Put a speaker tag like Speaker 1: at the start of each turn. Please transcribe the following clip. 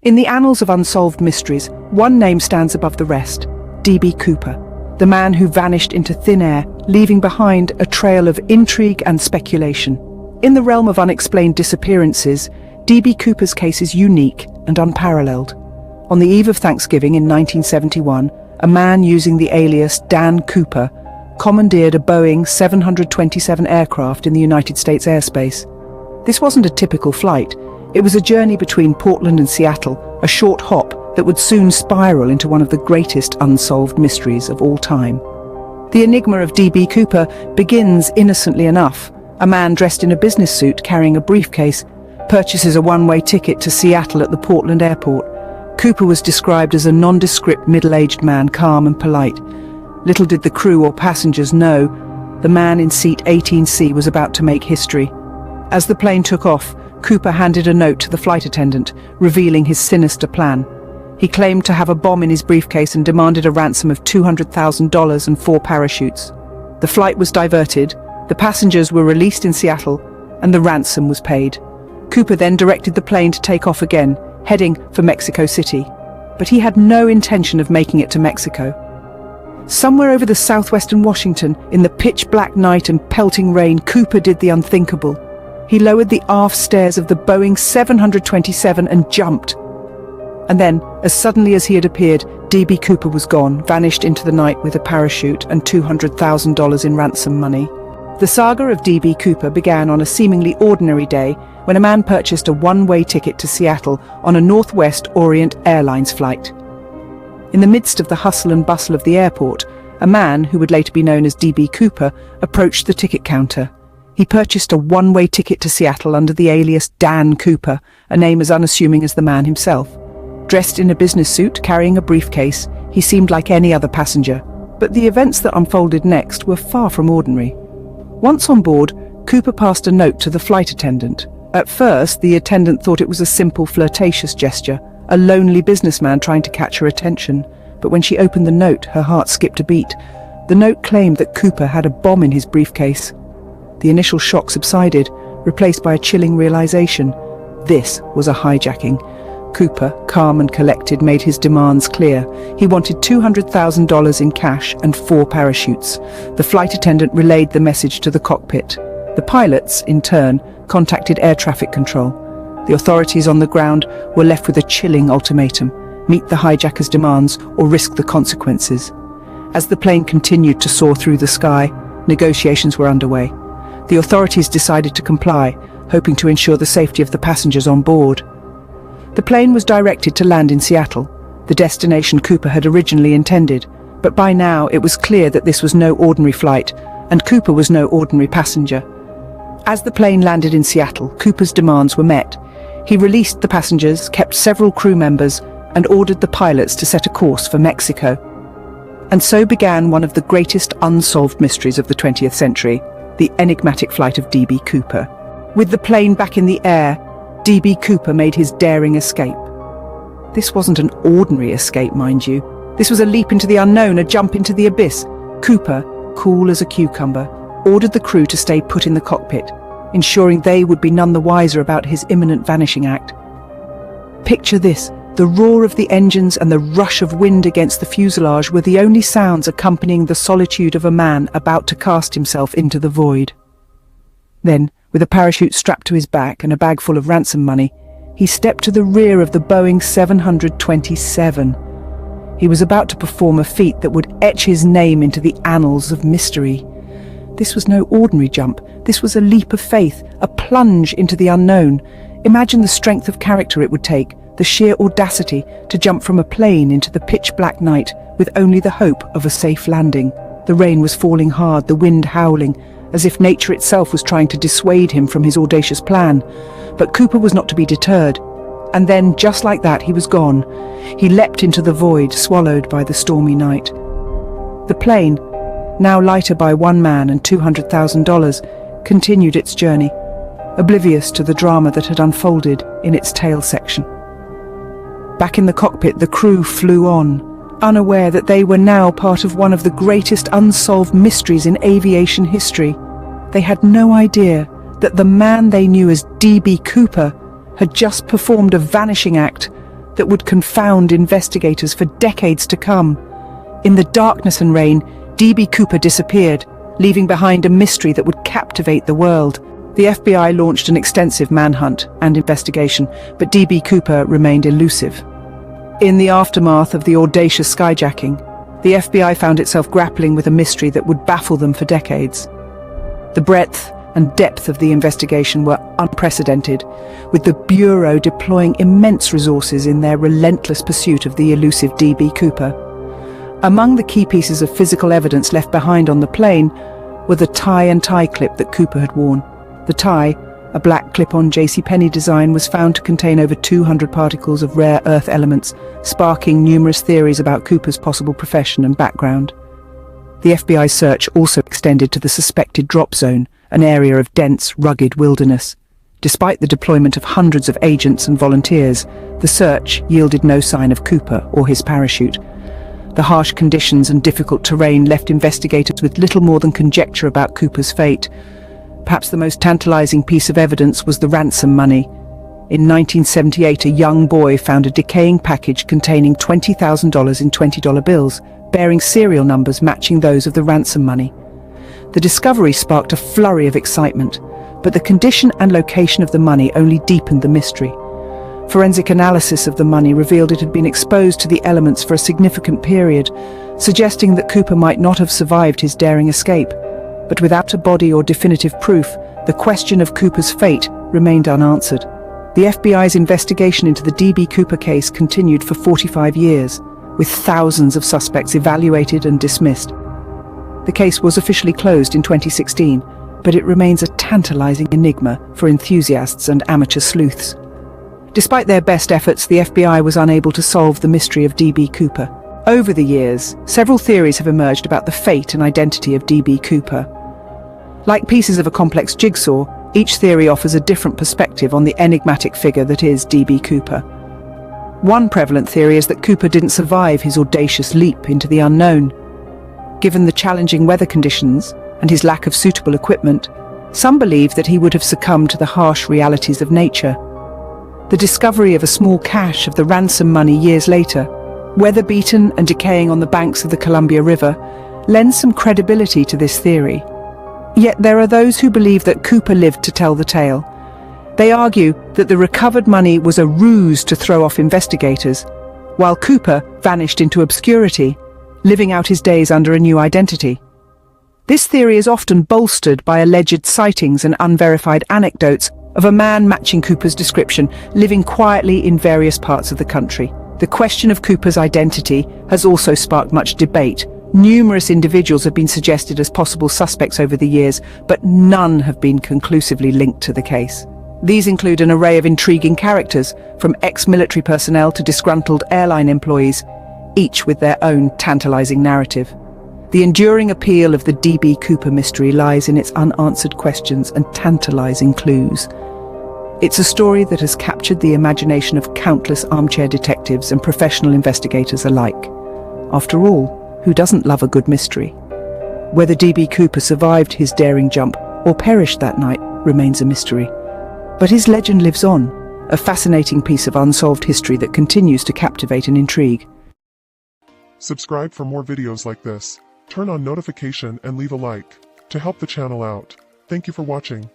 Speaker 1: In the annals of unsolved mysteries, one name stands above the rest: D.B. Cooper, the man who vanished into thin air, leaving behind a trail of intrigue and speculation. In the realm of unexplained disappearances, D.B. Cooper's case is unique and unparalleled. On the eve of Thanksgiving in 1971, a man using the alias Dan Cooper commandeered a Boeing 727 aircraft in the United States airspace. This wasn't a typical flight. It was a journey between Portland and Seattle, a short hop that would soon spiral into one of the greatest unsolved mysteries of all time. The enigma of D.B. Cooper begins innocently enough. A man dressed in a business suit carrying a briefcase purchases a one-way ticket to Seattle at the Portland airport. Cooper was described as a nondescript middle-aged man, calm and polite. Little did the crew or passengers know, the man in seat 18C was about to make history. As the plane took off, Cooper handed a note to the flight attendant, revealing his sinister plan. He claimed to have a bomb in his briefcase and demanded a ransom of $200,000 and 4 parachutes. The flight was diverted, the passengers were released in Seattle, and the ransom was paid. Cooper then directed the plane to take off again, heading for Mexico City. But he had no intention of making it to Mexico. Somewhere over the southwestern Washington, in the pitch-black night and pelting rain, Cooper did the unthinkable. He lowered the aft stairs of the Boeing 727 and jumped. And then, as suddenly as he had appeared, D.B. Cooper was gone, vanished into the night with a parachute and $200,000 in ransom money. The saga of D.B. Cooper began on a seemingly ordinary day when a man purchased a one-way ticket to Seattle on a Northwest Orient Airlines flight. In the midst of the hustle and bustle of the airport, a man, who would later be known as D.B. Cooper, approached the ticket counter. He purchased a one-way ticket to Seattle under the alias Dan Cooper, a name as unassuming as the man himself. Dressed in a business suit, carrying a briefcase, he seemed like any other passenger. But the events that unfolded next were far from ordinary. Once on board, Cooper passed a note to the flight attendant. At first, the attendant thought it was a simple flirtatious gesture, a lonely businessman trying to catch her attention. But when she opened the note, her heart skipped a beat. The note claimed that Cooper had a bomb in his briefcase. The initial shock subsided, replaced by a chilling realization. This was a hijacking. Cooper, calm and collected, made his demands clear. He wanted $200,000 in cash and 4 parachutes. The flight attendant relayed the message to the cockpit. The pilots, in turn, contacted air traffic control. The authorities on the ground were left with a chilling ultimatum: meet the hijacker's demands or risk the consequences. As the plane continued to soar through the sky, negotiations were underway. The authorities decided to comply, hoping to ensure the safety of the passengers on board. The plane was directed to land in Seattle, the destination Cooper had originally intended, but by now it was clear that this was no ordinary flight, and Cooper was no ordinary passenger. As the plane landed in Seattle, Cooper's demands were met. He released the passengers, kept several crew members, and ordered the pilots to set a course for Mexico. And so began one of the greatest unsolved mysteries of the 20th century, the enigmatic flight of D.B. Cooper. With the plane back in the air, D.B. Cooper made his daring escape. This wasn't an ordinary escape, mind you. This was a leap into the unknown, a jump into the abyss. Cooper, cool as a cucumber, ordered the crew to stay put in the cockpit, ensuring they would be none the wiser about his imminent vanishing act. Picture this: the roar of the engines and the rush of wind against the fuselage were the only sounds accompanying the solitude of a man about to cast himself into the void. Then, with a parachute strapped to his back and a bag full of ransom money, he stepped to the rear of the Boeing 727. He was about to perform a feat that would etch his name into the annals of mystery. This was no ordinary jump. This was a leap of faith, a plunge into the unknown. Imagine the strength of character it would take, the sheer audacity to jump from a plane into the pitch-black night with only the hope of a safe landing. The rain was falling hard, the wind howling, as if nature itself was trying to dissuade him from his audacious plan. But Cooper was not to be deterred. And then, just like that, he was gone. He leapt into the void, swallowed by the stormy night. The plane, now lighter by one man and $200,000, continued its journey, oblivious to the drama that had unfolded in its tail section. Back in the cockpit, the crew flew on, unaware that they were now part of one of the greatest unsolved mysteries in aviation history. They had no idea that the man they knew as D.B. Cooper had just performed a vanishing act that would confound investigators for decades to come. In the darkness and rain, D.B. Cooper disappeared, leaving behind a mystery that would captivate the world. The FBI launched an extensive manhunt and investigation, but D.B. Cooper remained elusive. In the aftermath of the audacious skyjacking, the FBI found itself grappling with a mystery that would baffle them for decades. The breadth and depth of the investigation were unprecedented, with the Bureau deploying immense resources in their relentless pursuit of the elusive D.B. Cooper. Among the key pieces of physical evidence left behind on the plane were the tie and tie clip that Cooper had worn. The tie, a black clip-on JCPenney design, was found to contain over 200 particles of rare earth elements, sparking numerous theories about Cooper's possible profession and background. The FBI's search also extended to the suspected drop zone, an area of dense, rugged wilderness. Despite the deployment of hundreds of agents and volunteers, the search yielded no sign of Cooper or his parachute. The harsh conditions and difficult terrain left investigators with little more than conjecture about Cooper's fate. Perhaps the most tantalizing piece of evidence was the ransom money. In 1978, a young boy found a decaying package containing $20,000 in $20 bills, bearing serial numbers matching those of the ransom money. The discovery sparked a flurry of excitement, but the condition and location of the money only deepened the mystery. Forensic analysis of the money revealed it had been exposed to the elements for a significant period, suggesting that Cooper might not have survived his daring escape. But without a body or definitive proof, the question of Cooper's fate remained unanswered. The FBI's investigation into the D.B. Cooper case continued for 45 years, with thousands of suspects evaluated and dismissed. The case was officially closed in 2016, but it remains a tantalizing enigma for enthusiasts and amateur sleuths. Despite their best efforts, the FBI was unable to solve the mystery of D.B. Cooper. Over the years, several theories have emerged about the fate and identity of D.B. Cooper. Like pieces of a complex jigsaw, each theory offers a different perspective on the enigmatic figure that is D.B. Cooper. One prevalent theory is that Cooper didn't survive his audacious leap into the unknown. Given the challenging weather conditions and his lack of suitable equipment, some believe that he would have succumbed to the harsh realities of nature. The discovery of a small cache of the ransom money years later, weather-beaten and decaying on the banks of the Columbia River, lends some credibility to this theory. Yet there are those who believe that Cooper lived to tell the tale. They argue that the recovered money was a ruse to throw off investigators, while Cooper vanished into obscurity, living out his days under a new identity. This theory is often bolstered by alleged sightings and unverified anecdotes of a man matching Cooper's description, living quietly in various parts of the country. The question of Cooper's identity has also sparked much debate. Numerous individuals have been suggested as possible suspects over the years, but none have been conclusively linked to the case. These include an array of intriguing characters, from ex-military personnel to disgruntled airline employees, each with their own tantalizing narrative. The enduring appeal of the D.B. Cooper mystery lies in its unanswered questions and tantalizing clues. It's a story that has captured the imagination of countless armchair detectives and professional investigators alike. After all, who doesn't love a good mystery? Whether D.B. Cooper survived his daring jump or perished that night remains a mystery. But his legend lives on, a fascinating piece of unsolved history that continues to captivate and intrigue.
Speaker 2: Subscribe for more videos like this. Turn on notification and leave a like to help the channel out. Thank you for watching.